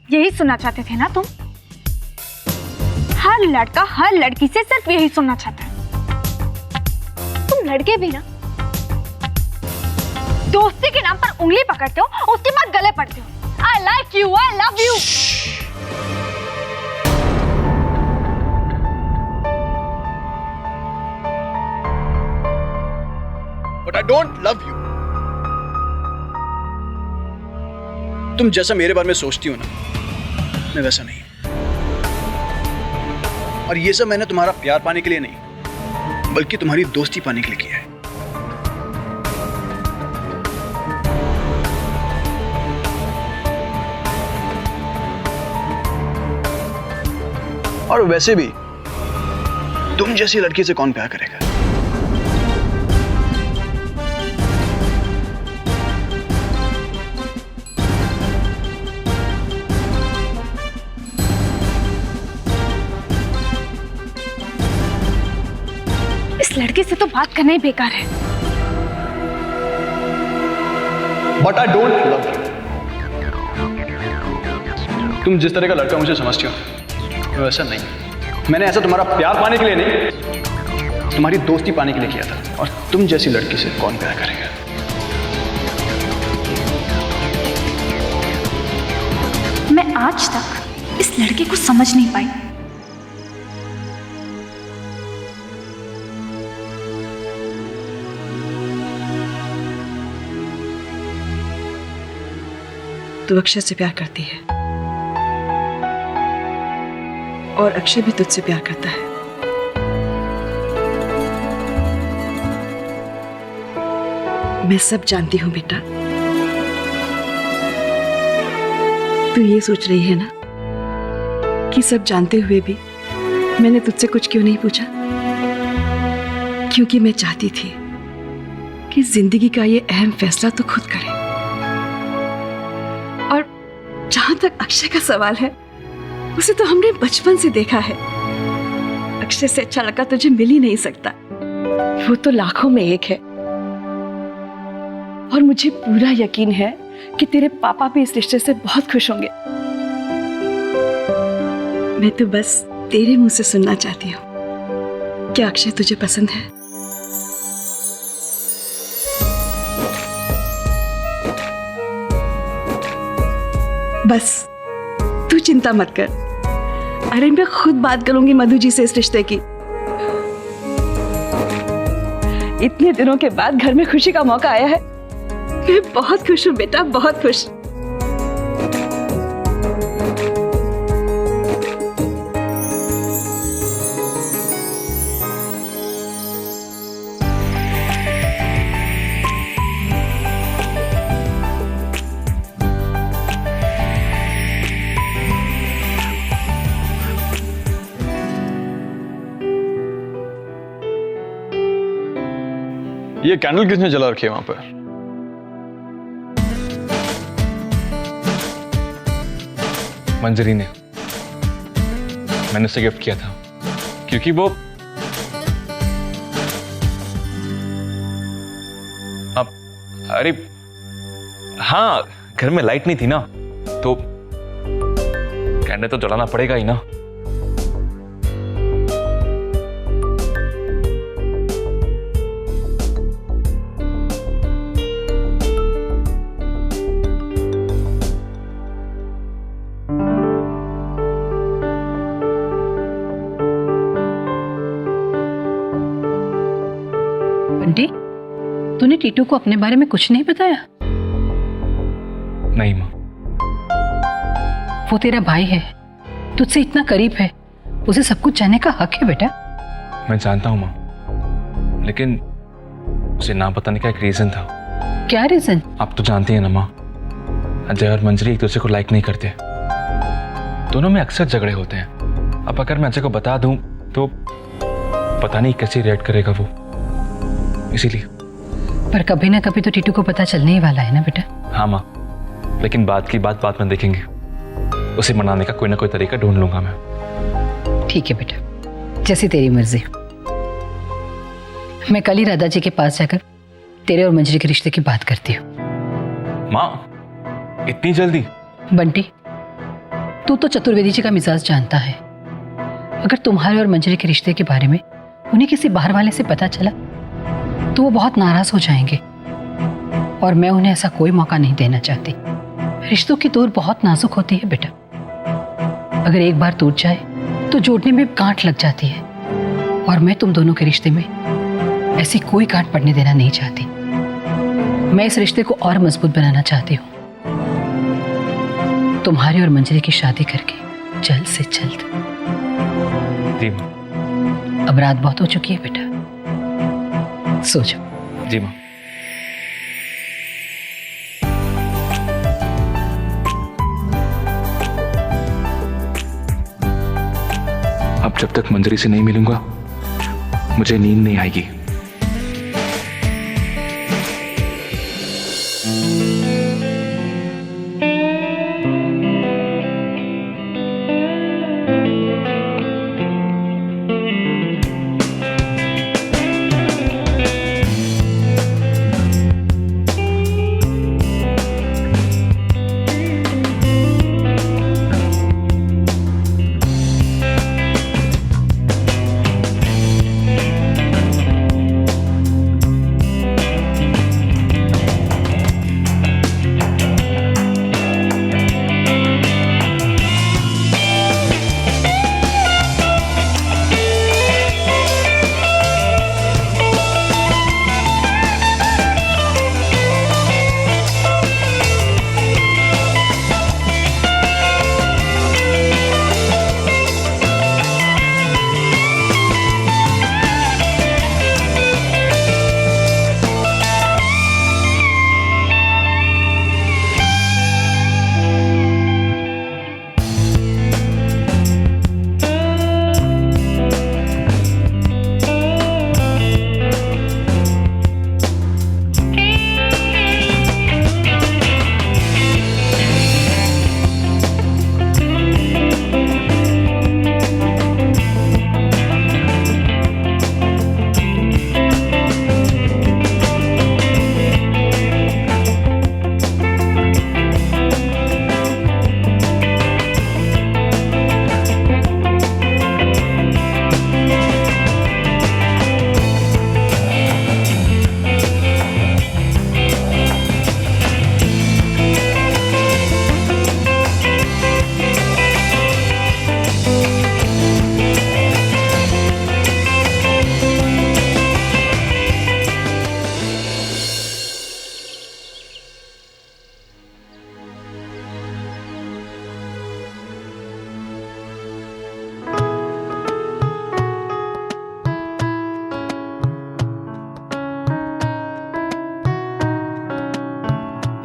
यही सुनना चाहते थे ना तुम? हर लड़का हर लड़की से सिर्फ यही सुनना चाहता है। तुम लड़के भी ना दोस्ती के नाम पर उंगली पकड़ते हो, उसके बाद गले पड़ते हो। I like you, I love you। But I don't love you। तुम जैसा मेरे बारे में सोचती हो ना, मैं वैसा नहीं। और ये सब मैंने तुम्हारा प्यार पाने के लिए नहीं, बल्कि तुम्हारी दोस्ती पाने के लिए किया है। और वैसे भी तुम जैसी लड़की से कौन प्यार करेगा? इस लड़के से तो बात करना ही बेकार है। But I don't love you। तुम जिस तरह का लड़का मुझे समझती हो, वैसा नहीं। मैंने ऐसा तुम्हारा प्यार पाने के लिए नहीं, तुम्हारी दोस्ती पाने के लिए किया था। और तुम जैसी लड़की से कौन प्यार करेगा? मैं आज तक इस लड़के को समझ नहीं पाई। तू अक्षय से प्यार करती है और अक्षय भी तुझसे प्यार करता है। मैं सब जानती हूं बेटा। तू ये सोच रही है ना कि सब जानते हुए भी मैंने तुझसे कुछ क्यों नहीं पूछा? क्योंकि मैं चाहती थी कि जिंदगी का ये अहम फैसला तो खुद करे। और जहां तक अक्षय का सवाल है, उसे तो हमने बचपन से देखा है। अक्षय से अच्छा लड़का तुझे मिल ही नहीं सकता। वो तो लाखों में एक है। और मुझे पूरा यकीन है कि तेरे पापा भी इस रिश्ते से बहुत खुश होंगे। मैं तो बस तेरे मुंह से सुनना चाहती हूँ, क्या अक्षय तुझे पसंद है? बस तू चिंता मत कर। अरे मैं खुद बात करूंगी मधु जी से इस रिश्ते की। इतने दिनों के बाद घर में खुशी का मौका आया है। मैं बहुत खुश हूँ बेटा, बहुत खुश। ये कैंडल किसने जला रखी है वहां पर? मंजरी ने। मैंने उसे गिफ्ट किया था क्योंकि वो अरे हाँ, घर में लाइट नहीं थी ना, तो कैंडल तो जलाना पड़ेगा ही ना। बंटी, तूने टीटू को अपने बारे में कुछ नहीं बताया? नहीं माँ। वो तेरा भाई है, तुझसे इतना करीब है, उसे सब कुछ जानने का हक है बेटा। मैं जानता हूँ माँ, लेकिन उसे ना बताने का एक रीजन था। क्या रीजन? आप तो जानती हैं ना माँ, अजय और मंजरी एक दूसरे को लाइक नहीं करते। दोनों में अक्सर झगड़े होते हैं। अब अगर मैं अजय को बता दूं तो पता नहीं कैसे रिएक्ट करेगा वो, इसीलिए। पर कभी ना कभी तो टीटू को पता चलने ही वाला है ना बेटा। हाँ माँ, लेकिन बात की बात में देखेंगे। उसे मनाने का कोई ना कोई तरीका ढूंढ लूंगा मैं। ठीक है बेटा, जैसी तेरी मर्जी। मैं कल ही राधा जी के पास जाकर तेरे और मंजरी के रिश्ते की बात करती हूँ। माँ, इतनी जल्दी? बंटी, तू तो चतुर्वेदी जी का मिजाज जानता है। अगर तुम्हारे और मंजरी के रिश्ते के बारे में उन्हें किसी बाहर वाले से पता चला तो वो बहुत नाराज हो जाएंगे, और मैं उन्हें ऐसा कोई मौका नहीं देना चाहती। रिश्तों की डोर बहुत नाजुक होती है बेटा, अगर एक बार टूट जाए तो जोड़ने में गांठ लग जाती है, और मैं तुम दोनों के रिश्ते में ऐसी कोई गांठ पड़ने देना नहीं चाहती। मैं इस रिश्ते को और मजबूत बनाना चाहती हूँ, तुम्हारी और मंजरी की शादी करके जल्द से जल्द। जी माँ। अब रात बहुत हो चुकी है बेटा, सो जाओ। जी माँ। अब जब तक मंजरी से नहीं मिलूंगा मुझे नींद नहीं आएगी।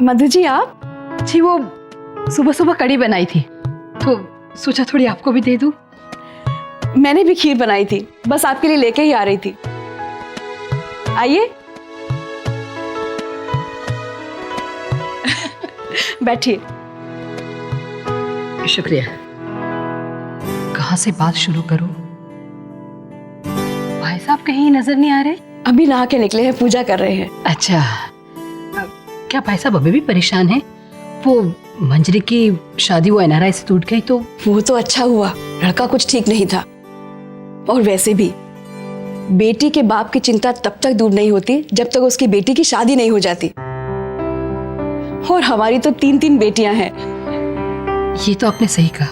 मधु जी आप? जी वो सुबह सुबह कड़ी बनाई थी तो सोचा थोड़ी आपको भी दे दूं। मैंने भी खीर बनाई थी, बस आपके लिए लेके ही आ रही थी। आइए बैठिए। शुक्रिया। कहाँ से बात शुरू करूं? भाई साहब कहीं नजर नहीं आ रहे? अभी नहा के निकले हैं, पूजा कर रहे हैं। अच्छा, क्या भाई साहब अभी भी परेशान हैं? वो मंजरी की शादी वो एनआरआई से टूट गई तो? वो तो अच्छा हुआ, लड़का कुछ ठीक नहीं था। और वैसे भी बेटी के बाप की चिंता तब तक दूर नहीं होती जब तक उसकी बेटी की शादी नहीं हो जाती। और हमारी तो 3-3 बेटियां हैं। ये तो आपने सही कहा,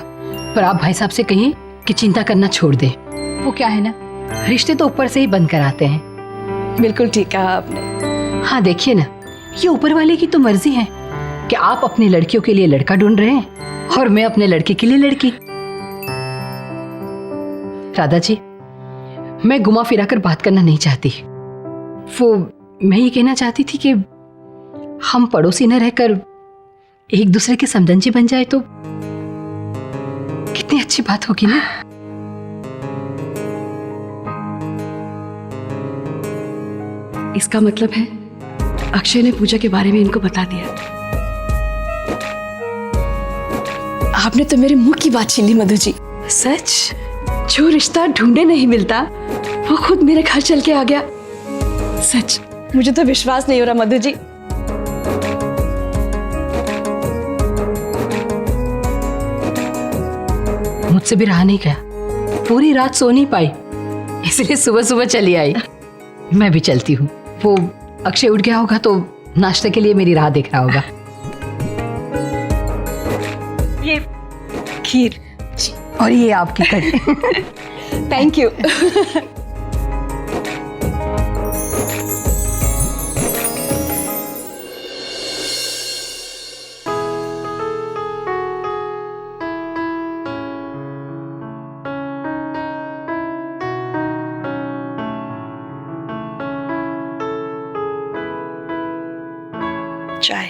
पर आप भाई साहब से कहिए कि चिंता करना छोड़ दें। वो क्या है ना, रिश्ते तो ऊपर से ही बंद कराते हैं। बिल्कुल ठीक कहा आपने। हाँ देखिए ना, ये ऊपर वाले की तो मर्जी है कि आप अपनी लड़कियों के लिए लड़का ढूंढ रहे हैं और मैं अपने लड़के के लिए लड़की। राधा जी, मैं घुमा फिरा कर बात करना नहीं चाहती। वो मैं ये कहना चाहती थी कि हम पड़ोसी न रहकर एक दूसरे के समझंजी बन जाए तो कितनी अच्छी बात होगी ना। इसका मतलब है अक्षय ने पूजा के बारे में इनको बता दिया। आपने तो मेरे मुंह की बात छीन ली मधु जी। सच, जो रिश्ता ढूंढे नहीं मिलता वो खुद मेरे घर चल के आ गया। सच, मुझे तो विश्वास नहीं हो रहा मधु जी। मुझसे भी रहा नहीं गया, पूरी रात सो नहीं पाई, इसलिए सुबह सुबह चली आई। मैं भी चलती हूँ। वो अक्षय उठ गया होगा तो नाश्ते के लिए मेरी राह देख रहा होगा। ये खीर और ये आपकी कड़ी। Thank you. चाय।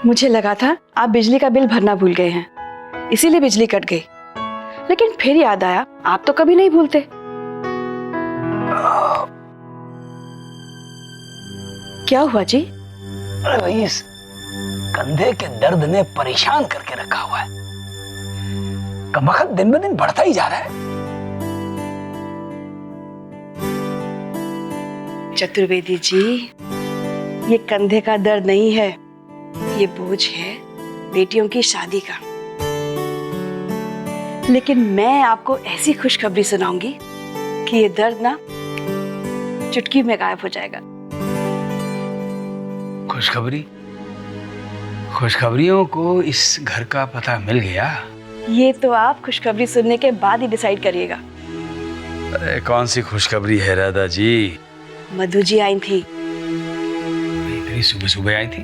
मुझे लगा था आप बिजली का बिल भरना भूल गए हैं, इसीलिए बिजली कट गई, लेकिन फिर याद आया आप तो कभी नहीं भूलते। क्या हुआ जी? अरे भाई, इस कंधे के दर्द ने परेशान करके रखा हुआ है। कमबख्त दिन ब दिन बढ़ता ही जा रहा है। चतुर्वेदी जी, ये कंधे का दर्द नहीं है, ये बोझ है बेटियों की शादी का। लेकिन मैं आपको ऐसी खुशखबरी सुनाऊंगी कि ये दर्द ना चुटकी में गायब हो जाएगा। खुशखबरी? खुशखबरियों को इस घर का पता मिल गया? ये तो आप खुशखबरी सुनने के बाद ही डिसाइड करिएगा। अरे कौन सी खुशखबरी है राधा जी? मधु जी आई थी। इतनी सुबह सुबह आई थी?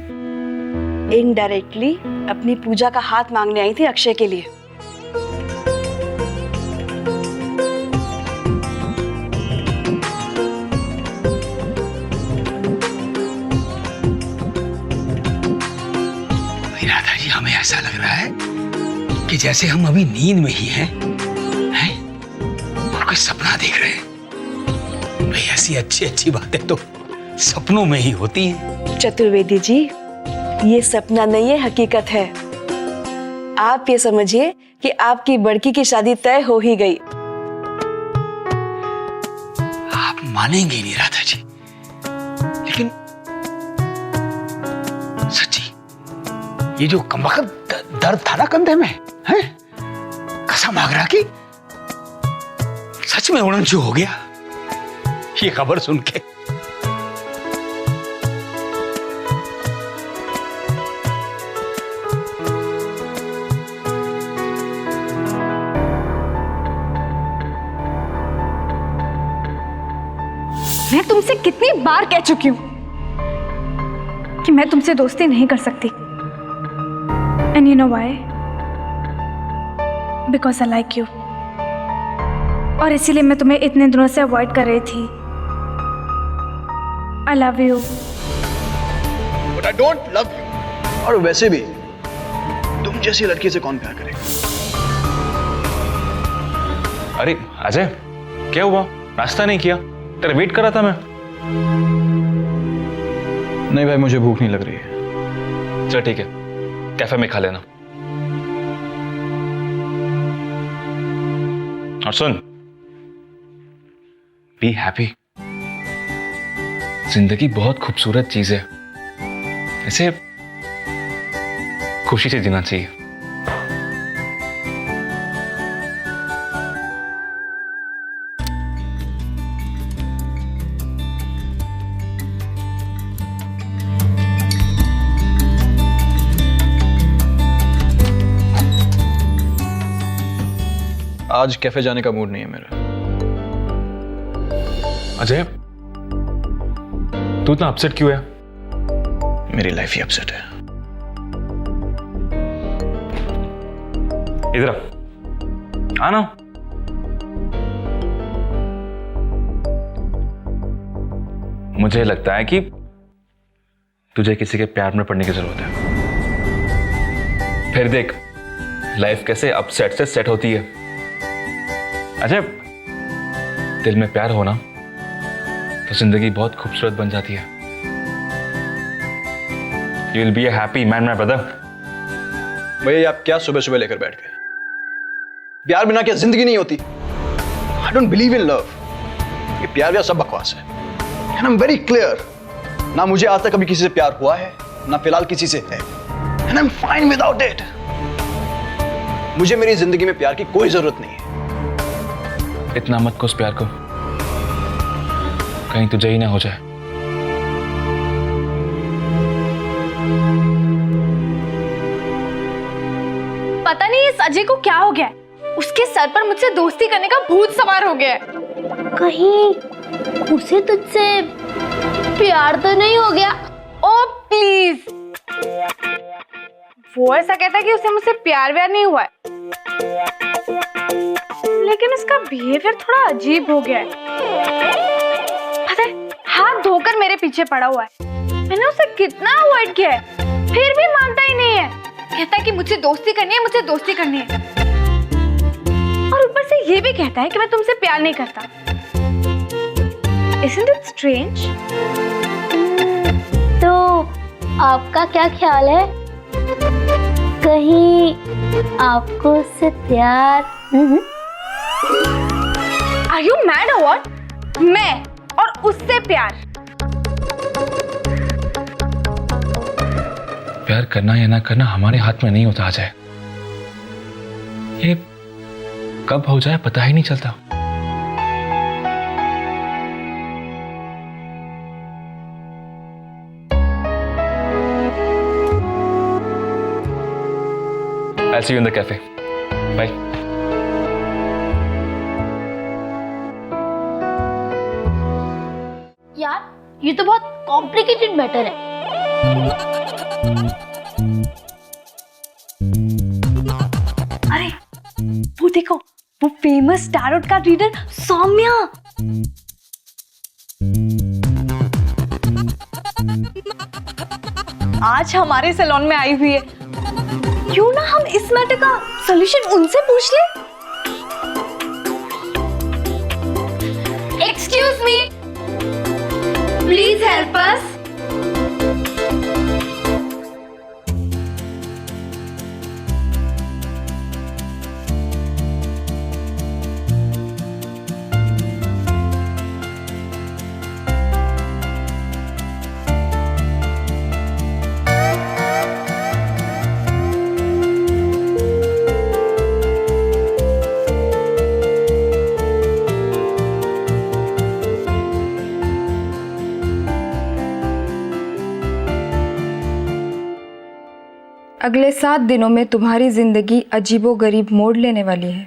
इनडायरेक्टली अपनी पूजा का हाथ मांगने आई थी अक्षय के लिए। राधा जी, हमें ऐसा लग रहा है कि जैसे हम अभी नींद में ही हैं, और कोई सपना देख रहे हैं। भाई, ऐसी अच्छी अच्छी बातें तो सपनों में ही होती हैं। चतुर्वेदी जी, ये सपना नहीं है, हकीकत है। आप ये समझिए कि आपकी बड़की की शादी तय हो ही गई। आप मानेंगे नहीं राधा जी, लेकिन सच्ची ये जो कमबख्त दर्द था ना कंधे में, हैं? कसम आगरा की सच में उड़नछू हो गया ये खबर सुन के। मैं तुमसे कितनी बार कह चुकी हूं कि मैं तुमसे दोस्ती नहीं कर सकती। And you know why? Because I like you. और इसीलिए मैं तुम्हें इतने दिनों से अवॉइड कर रही थी। I love you. But I don't love you. और वैसे भी तुम जैसी लड़की से कौन प्यार करेगा? अरे अजय, क्या हुआ? नाश्ता नहीं किया? तेरा वेट कर रहा था मैं। नहीं भाई, मुझे भूख नहीं लग रही है। चल ठीक है, कैफे में खा लेना। और सुन, बी हैप्पी। जिंदगी बहुत खूबसूरत चीज है, इसे खुशी से जीना चाहिए। आज कैफे जाने का मूड नहीं है मेरा। अजय, तू इतना अपसेट क्यों है? मेरी लाइफ ही अपसेट है। इधर आना। मुझे लगता है कि तुझे किसी के प्यार में पड़ने की जरूरत है। फिर देख लाइफ कैसे अपसेट से सेट होती है। अजय, दिल में प्यार होना तो जिंदगी बहुत खूबसूरत बन जाती है। You will be a happy man, my brother. भैया, आप क्या सुबह सुबह लेकर बैठ गए? प्यार बिना क्या जिंदगी नहीं होती? I don't believe in love. ये प्यार व्यार सब बकवास है। And I'm very clear. ना मुझे आज तक कभी किसी से प्यार हुआ है, ना फिलहाल किसी से है। And I'm fine without it. मुझे मेरी जिंदगी में प्यार की कोई जरूरत नहीं है। इतना मत को उस प्यार को, कहीं तुझे ही ना हो जाए। पता नहीं इस अजय को क्या हो गया है, उसके सर पर मुझसे दोस्ती करने का भूत सवार हो गया है। कहीं उसे तुझसे प्यार तो नहीं हो गया? ओ प्लीज, वो ऐसा कहता है कि उसे मुझसे प्यार व्यार नहीं हुआ है, लेकिन उसका बिहेवियर थोड़ा अजीब हो गया है। पता है, हाथ धोकर मेरे पीछे पड़ा हुआ है। मैंने उसे कितना अवॉइड किया है, फिर भी मानता ही नहीं है। कहता है कि मुझसे दोस्ती करनी है, मुझे दोस्ती करनी है, और ऊपर से ये भी कहता है कि मैं तुमसे प्यार नहीं करता। Isn't it strange? तो आपका क्या ख्याल है, कहीं आपको उससे प्यार? Are you mad or what? मैं और उससे प्यार? प्यार करना या ना करना हमारे हाथ में नहीं होता अजय। ये कब हो जाए पता ही नहीं चलता। I'll see you in the cafe. Bye. यार, ये तो बहुत कॉम्प्लिकेटेड मैटर है। अरे वो देखो, वो famous tarot card reader Saumya. आज हमारे सैलून में आई हुई है। क्यों ना हम इस मैटर का सॉल्यूशन उनसे पूछ लें? Excuse me, please help us. अगले 7 दिनों में तुम्हारी जिंदगी अजीबोगरीब मोड़ लेने वाली है।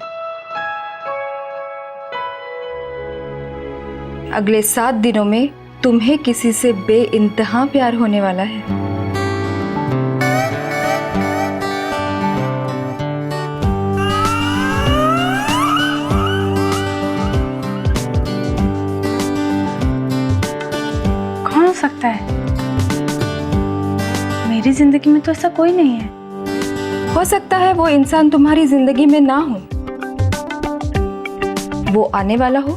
अगले 7 दिनों में तुम्हें किसी से बेइंतहा प्यार होने वाला है। कौन हो सकता है? मेरी जिंदगी में तो ऐसा कोई नहीं है। हो सकता है वो इंसान तुम्हारी जिंदगी में ना हो, वो आने वाला हो